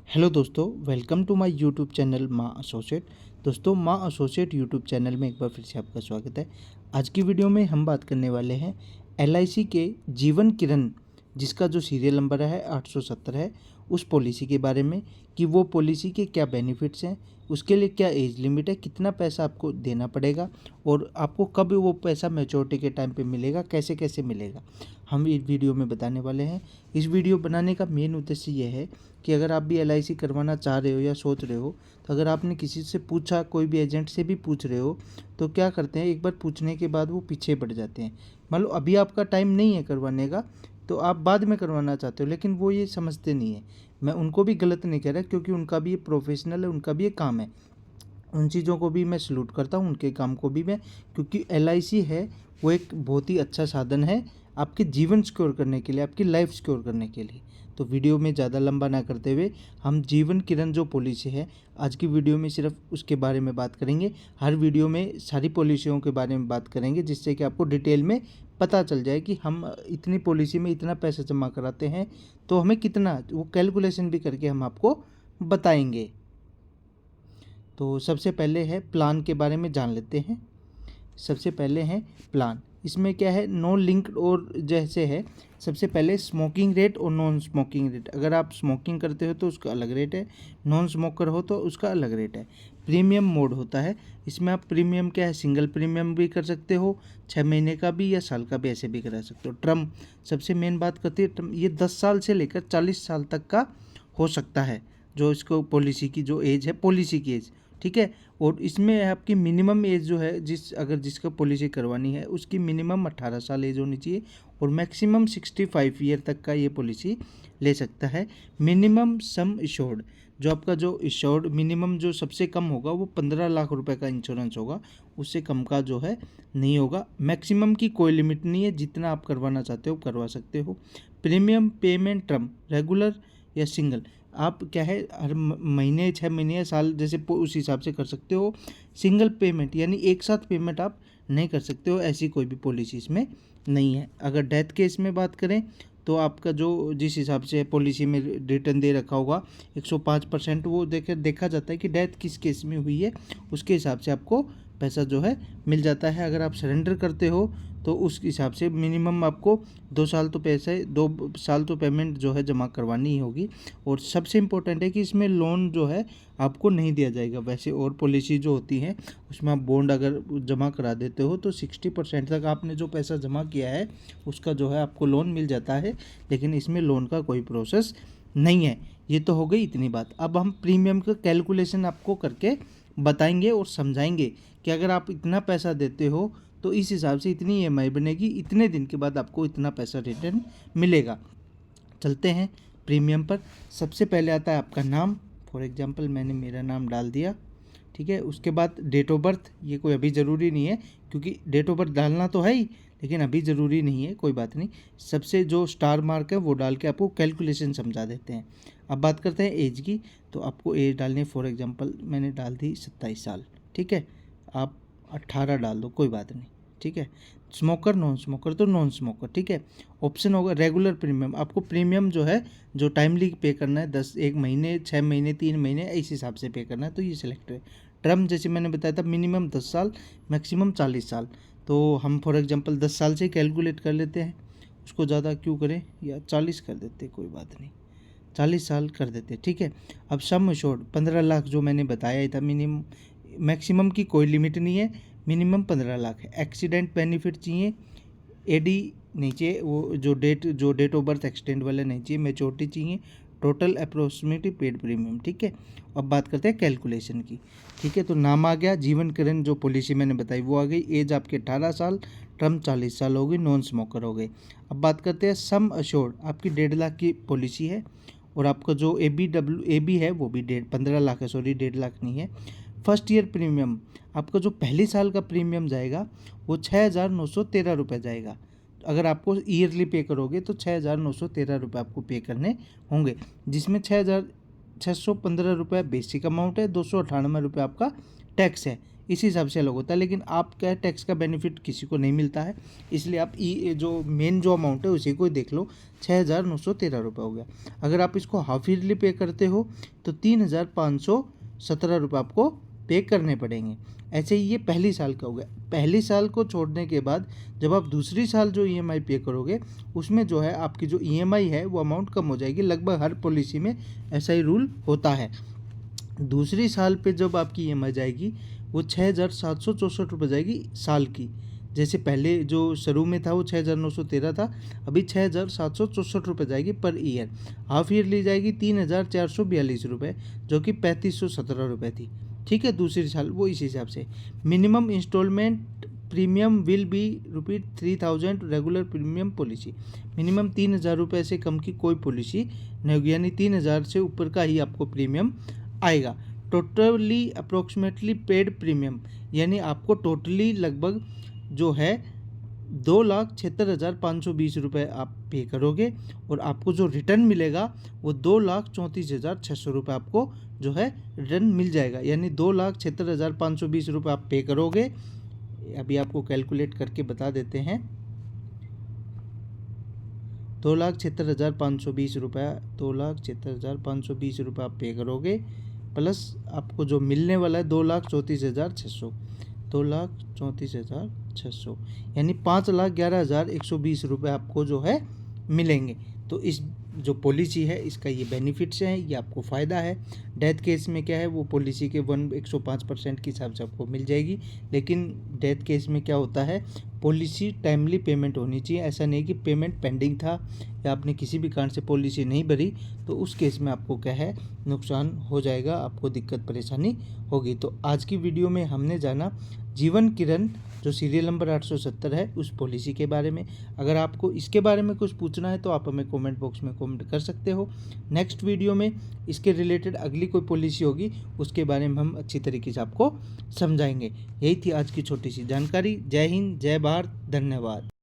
Hello दोस्तों, welcome to my YouTube channel Maa associate. दोस्तों, Maa associate YouTube channel में एक बार फिर से आपका स्वागत है। आज की वीडियो में हम बात करने वाले हैं एलआईसी के जीवन किरण, जिसका जो सीरियल नंबर है 870 है, उस पॉलिसी के बारे में कि वो पॉलिसी के क्या बेनिफिट्स हैं, उसके लिए क्या एज लिमिट है, कितना पैसा आपको देना पड़ेगा और आपको कब वो पैसा मैच्योरिटी के टाइम पे मिलेगा, कैसे कैसे मिलेगा, हम इस वीडियो में बताने वाले हैं। इस वीडियो बनाने का मेन उद्देश्य ये है कि अगर आप भी एलआईसी करवाना चाह रहे हो या सोच रहे हो, तो अगर आपने किसी से पूछा, कोई भी एजेंट से भी पूछ रहे हो, तो क्या करते हैं, एक बार पूछने के बाद वो पीछे पड़ जाते हैं। मान लो अभी आपका टाइम नहीं है करवाने का, तो आप बाद में करवाना चाहते हो, लेकिन वो ये समझते नहीं है। मैं उनको भी गलत नहीं कह रहा, क्योंकि उनका भी ये प्रोफेशनल है, उनका भी ये काम है। उन चीज़ों को भी मैं सलूट करता हूँ, उनके काम को भी मैं, क्योंकि एलआईसी है वो एक बहुत ही अच्छा साधन है आपके जीवन सिक्योर करने के लिए, आपकी लाइफ सिक्योर करने के लिए। तो वीडियो में ज़्यादा लंबा ना करते हुए हम जीवन किरण जो पॉलिसी है, आज की वीडियो में सिर्फ उसके बारे में बात करेंगे। हर वीडियो में सारी पॉलिसियों के बारे में बात करेंगे, जिससे कि आपको डिटेल में पता चल जाए कि हम इतनी पॉलिसी में इतना पैसा जमा कराते हैं तो हमें कितना, वो कैलकुलेशन भी करके हम आपको बताएंगे। तो सबसे पहले है प्लान के बारे में जान लेते हैं। सबसे पहले है प्लान। इसमें क्या है, नो लिंक्ड और जैसे है, सबसे पहले स्मोकिंग रेट और नॉन स्मोकिंग रेट। अगर आप स्मोकिंग करते हो तो उसका अलग रेट है, नॉन स्मोकर हो तो उसका अलग रेट है। प्रीमियम मोड होता है, इसमें आप प्रीमियम क्या है, सिंगल प्रीमियम भी कर सकते हो, 6 महीने का भी या साल का भी, ऐसे भी करा सकते हो। टर्म, सबसे मेन बात करती है टर्म, ये 10 साल से लेकर 40 साल तक का हो सकता है, जो इसको पॉलिसी की जो एज है, पॉलिसी की एज, ठीक है। और इसमें आपकी मिनिमम एज जो है, जिसका पॉलिसी करवानी है उसकी मिनिमम 18 साल एज होनी चाहिए और मैक्सिमम 65 ईयर तक का ये पॉलिसी ले सकता है। मिनिमम सम इंश्योर्ड, जो आपका जो इंश्योर्ड मिनिमम जो सबसे कम होगा वो 15 लाख रुपए का इंश्योरेंस होगा, उससे कम का जो है नहीं होगा। मैक्सिमम की कोई लिमिट नहीं है, जितना आप करवाना चाहते हो करवा सकते हो। प्रीमियम पेमेंट टर्म, रेगुलर या सिंगल, आप क्या है हर महीने, 6 महीने या साल, जैसे उस हिसाब से कर सकते हो। सिंगल पेमेंट यानी एक साथ पेमेंट आप नहीं कर सकते हो, ऐसी कोई भी पॉलिसी इसमें नहीं है। अगर डेथ केस में बात करें तो आपका जो जिस हिसाब से पॉलिसी में रिटर्न दे रखा होगा 105%, वो देखा जाता है कि डेथ किस केस में हुई है, उसके हिसाब से आपको पैसा जो है मिल जाता है। अगर आप सरेंडर करते हो तो उस हिसाब से मिनिमम आपको 2 साल तो पेमेंट जो है जमा करवानी ही होगी। और सबसे इम्पोर्टेंट है कि इसमें लोन जो है आपको नहीं दिया जाएगा। वैसे और पॉलिसी जो होती हैं उसमें आप बॉन्ड अगर जमा करा देते हो तो 60% तक आपने जो पैसा जमा किया है उसका जो है आपको लोन मिल जाता है, लेकिन इसमें लोन का कोई प्रोसेस नहीं है। ये तो हो गई इतनी बात। अब हम प्रीमियम का कैलकुलेशन आपको करके बताएंगे और समझाएंगे कि अगर आप इतना पैसा देते हो तो इस हिसाब से इतनी ईएमआई बनेगी, इतने दिन के बाद आपको इतना पैसा रिटर्न मिलेगा। चलते हैं प्रीमियम पर। सबसे पहले आता है आपका नाम। फॉर एग्जांपल मैंने मेरा नाम डाल दिया, ठीक है। उसके बाद डेट ऑफ बर्थ, ये कोई अभी ज़रूरी नहीं है, क्योंकि डेट ऑफ बर्थ डालना तो है ही, लेकिन अभी ज़रूरी नहीं है, कोई बात नहीं। सबसे जो स्टार मार्क है वो डाल के आपको कैलकुलेशन समझा देते हैं। अब बात करते हैं एज की। तो आपको एज डालनी है, फॉर एग्जांपल मैंने डाल दी 27 साल, ठीक है। आप 18 डाल दो, कोई बात नहीं, ठीक है। स्मोकर, नॉन स्मोकर तो नॉन स्मोकर, ठीक है। ऑप्शन होगा रेगुलर प्रीमियम, आपको प्रीमियम जो है जो टाइमली पे करना है, 1 महीने, 6 महीने, 3 महीने, इस हिसाब से पे करना है, तो ये सिलेक्ट है। टर्म जैसे मैंने बताया था, मिनिमम 10 साल, मैक्सिमम 40 साल। तो हम फॉर एग्जांपल 10 साल से कैलकुलेट कर लेते हैं, उसको ज़्यादा क्यों करें, या 40 कर देते, कोई बात नहीं, 40 साल कर देते, ठीक है। अब सम एश्योर्ड 15 लाख जो मैंने बताया था, मिनिमम, मैक्सिमम की कोई लिमिट नहीं है, मिनिमम 15 लाख है। एक्सीडेंट बेनिफिट चाहिए, एडी नहीं चाहिए, वो जो डेट ऑफ बर्थ एक्सटेंड वाला नहीं चाहिए, मैच्योरिटी चाहिए, टोटल अप्रोक्सीमेटली पेड प्रीमियम, ठीक है। अब बात करते हैं कैलकुलेशन की, ठीक है। तो नाम आ गया, जीवन किरण जो पॉलिसी मैंने बताई वो आ गई, एज आपके 18 साल, टर्म 40 साल हो गई, नॉन स्मोकर हो गई। अब बात करते हैं सम अश्योर्ड, आपकी 1.5 लाख की पॉलिसी है और आपका जो ए बी है वो भी 15 लाख है, सॉरी 1.5 लाख नहीं है। फर्स्ट ईयर प्रीमियम, आपका जो पहले साल का प्रीमियम जाएगा वो 6,913 रुपये जाएगा। अगर आपको ईयरली पे करोगे तो 6,913 रुपये आपको पे करने होंगे, जिसमें 6,615 रुपये बेसिक अमाउंट है, 298 रुपये आपका टैक्स है। इस हिसाब से अलग होता है। लेकिन आप क्या टैक्स का बेनिफिट किसी को नहीं मिलता है, इसलिए आप जो मेन जो अमाउंट है उसी को ही देख लो, 6,913 रुपये हो गया। अगर आप इसको हाफ ईयरली पे करते हो तो 3,517 रुपये आपको पे करने पड़ेंगे। ऐसे ही ये पहली साल का हो गया। पहली साल को छोड़ने के बाद जब आप दूसरी साल जो EMI पे करोगे उसमें जो है आपकी जो EMI है वो अमाउंट कम हो जाएगी। लगभग हर पॉलिसी में ऐसा ही रूल होता है। दूसरी साल पे जब आपकी EMI जाएगी वो 6,764 रुपये जाएगी साल की। जैसे पहले जो शुरू में था वो 6,913 था, अभी 6,764 रुपये जाएगी पर ईयर। हाफ ईयर ली जाएगी 3,442 रुपये, जो कि 3,517 रुपये थी। ठीक है, दूसरी साल वो इस हिसाब से। Minimum installment premium will be ₹3,000 regular premium policy. Minimum 3,000 रुपये से कम की कोई पॉलिसी नहीं होगी, यानी 3,000 से ऊपर का ही आपको प्रीमियम आएगा। टोटली अप्रोक्सीमेटली पेड प्रीमियम, यानी आपको टोटली लगभग जो है 2,76,520 रुपये आप पे करोगे और आपको जो रिटर्न मिलेगा वो 2,34,600 रुपये आपको जो है रिटर्न मिल जाएगा। यानी 2,76,520 रुपये आप पे करोगे। अभी आपको कैलकुलेट करके बता देते हैं। 2,76,520 रुपये, 2,76,520 रुपये आप पे करोगे, प्लस आपको जो मिलने वाला है 2,34,600, 2,34,600, यानी 5,11,120 रुपये आपको जो है मिलेंगे। तो इस जो पॉलिसी है इसका ये बेनिफिट्स हैं, ये आपको फ़ायदा है। डेथ केस में क्या है, वो पॉलिसी के 105% के हिसाब से आपको मिल जाएगी। लेकिन डेथ केस में क्या होता है, पॉलिसी टाइमली पेमेंट होनी चाहिए। ऐसा नहीं कि पेमेंट पेंडिंग था या आपने किसी भी कारण से पॉलिसी नहीं भरी तो उस केस में आपको क्या है नुकसान हो जाएगा, आपको दिक्कत परेशानी होगी। तो आज की वीडियो में हमने जाना जीवन किरण जो सीरियल नंबर 870 है उस पॉलिसी के बारे में। अगर आपको इसके बारे में कुछ पूछना है तो आप हमें कमेंट बॉक्स में कमेंट कर सकते हो। नेक्स्ट वीडियो में इसके रिलेटेड अगली कोई पॉलिसी होगी उसके बारे में हम अच्छी तरीके से आपको समझाएंगे। यही थी आज की छोटी सी जानकारी। जय हिंद, जय भारत, धन्यवाद।